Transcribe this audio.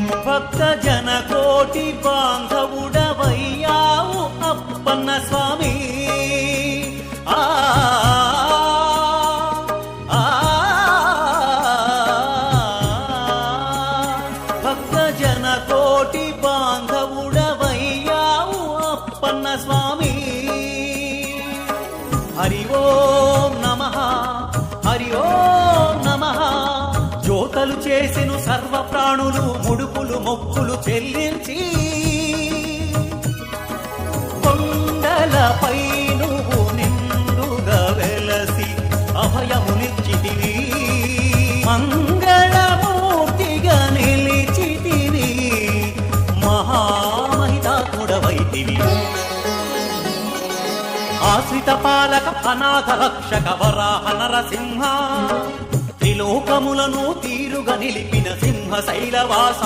భక్త జన కోటి బాంధవుడవయ్యావు అప్పన్న స్వామి. ఆ భక్త జన కోటి బాంధవుడవయ్యావు అప్పన్న స్వామి. హరి ఓం నమః, హరి ఓం నమః. జ్యోతలు చేసెను సర్వ ప్రాణులు ముడుపులు మొక్కులు చెల్లించి, కొండలపై నువ్వు నిండుగా వెలసి అభయమునిచ్చితివి, మంగళమూర్తిగా నిలిచితివి, మహామహితాత్ముడవైతివి. ఆశ్రిత పాలక అనాథ రక్షక వరాహ నరసింహ, త్రిలోకములను తీరుగా నిలిపిన సింహ శైలవాస.